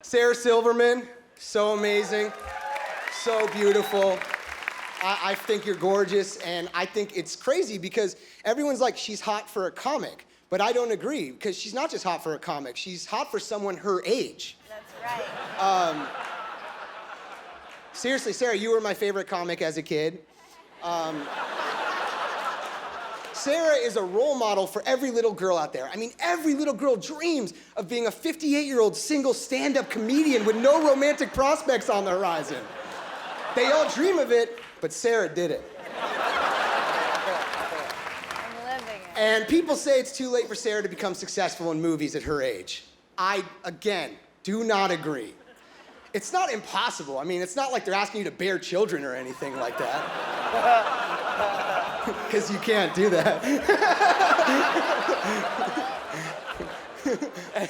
Sarah Silverman, so amazing, so beautiful. I think you're gorgeous, and I think it's crazy because everyone's like, she's hot for a comic, but I don't agree, because she's not just hot for a comic, she's hot for someone her age. That's right. Seriously, Sarah, you were my favorite comic as a kid. Sarah is a role model for every little girl out there. I mean, every little girl dreams of being a 58-year-old single stand-up comedian with no romantic prospects on the horizon. They all dream of it, but Sarah did it. I'm living it. And people say it's too late for Sarah to become successful in movies at her age. I, again, do not agree. It's not impossible. I mean, it's not like they're asking you to bear children or anything like that. Because you can't do that.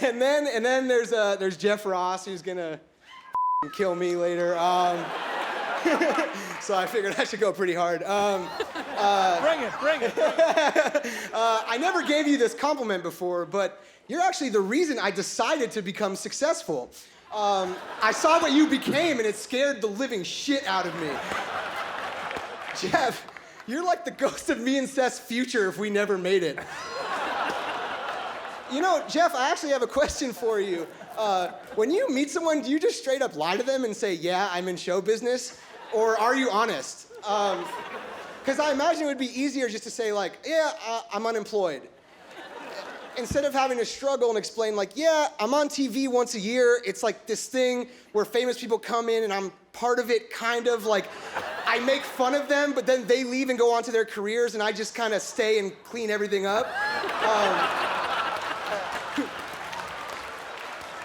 and then there's Jeff Ross, who's gonna kill me later. So I figured I should go pretty hard. Bring it. I never gave you this compliment before, but you're actually the reason I decided to become successful. I saw what you became, and it scared the living shit out of me. Jeff, you're like the ghost of me and Seth's future if we never made it. You know, Jeff, I actually have a question for you. When you meet someone, do you just straight up lie to them and say, yeah, I'm in show business? Or are you honest? Because I imagine it would be easier just to say, like, yeah, I'm unemployed. Instead of having to struggle and explain, like, yeah, I'm on TV once a year. It's like this thing where famous people come in and I'm part of it, kind of. Like, I make fun of them, but then they leave and go on to their careers, and I just kind of stay and clean everything up.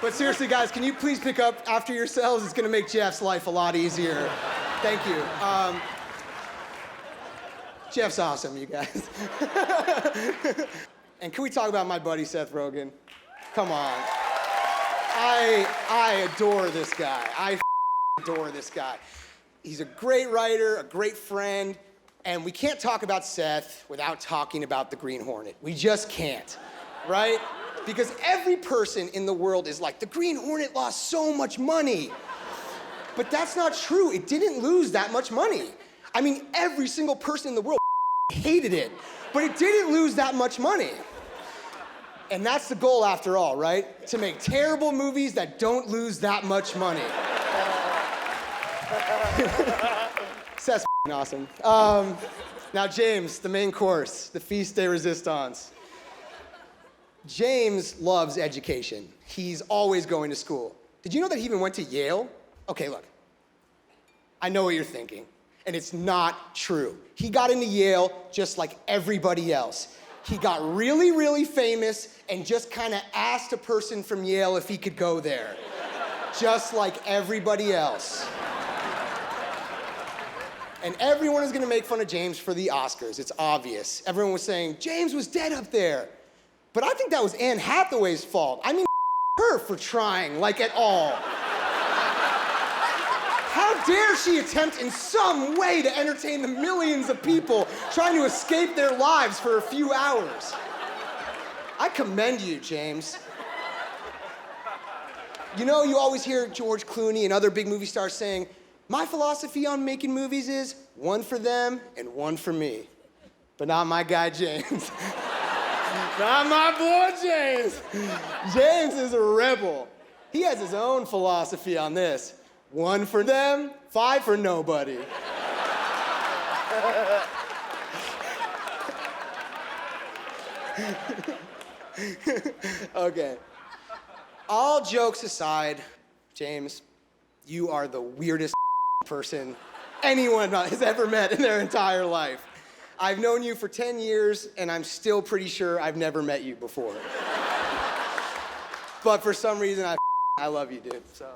But seriously, guys, can you please pick up after yourselves? It's going to make Jeff's life a lot easier. Thank you. Jeff's awesome, you guys. And can we talk about my buddy Seth Rogen? Come on. I adore this guy. I adore this guy. He's a great writer, a great friend, and we can't talk about Seth without talking about the Green Hornet. We just can't, right? Because every person in the world is like, the Green Hornet lost so much money. But that's not true. It didn't lose that much money. I mean, every single person in the world hated it, but it didn't lose that much money. And that's the goal after all, right? To make terrible movies that don't lose that much money. Seth's awesome. Now, James, the main course, the Feast de Resistance. James loves education. He's always going to school. Did you know that he even went to Yale? Okay, look. I know what you're thinking, and it's not true. He got into Yale just like everybody else. He got really, really famous and just kind of asked a person from Yale if he could go there. Just like everybody else. And everyone is gonna make fun of James for the Oscars. It's obvious. Everyone was saying, James was dead up there. But I think that was Anne Hathaway's fault. I mean, her for trying, like at all. How dare she attempt in some way to entertain the millions of people trying to escape their lives for a few hours? I commend you, James. You know, you always hear George Clooney and other big movie stars saying, my philosophy on making movies is one for them and one for me. But not my guy, James. Not my boy, James. James is a rebel. He has his own philosophy on this. One for them, 5 for nobody. Okay. All jokes aside, James, you are the weirdest person anyone has ever met in their entire life. I've known you for 10 years, and I'm still pretty sure I've never met you before. But for some reason, I love you, dude, so.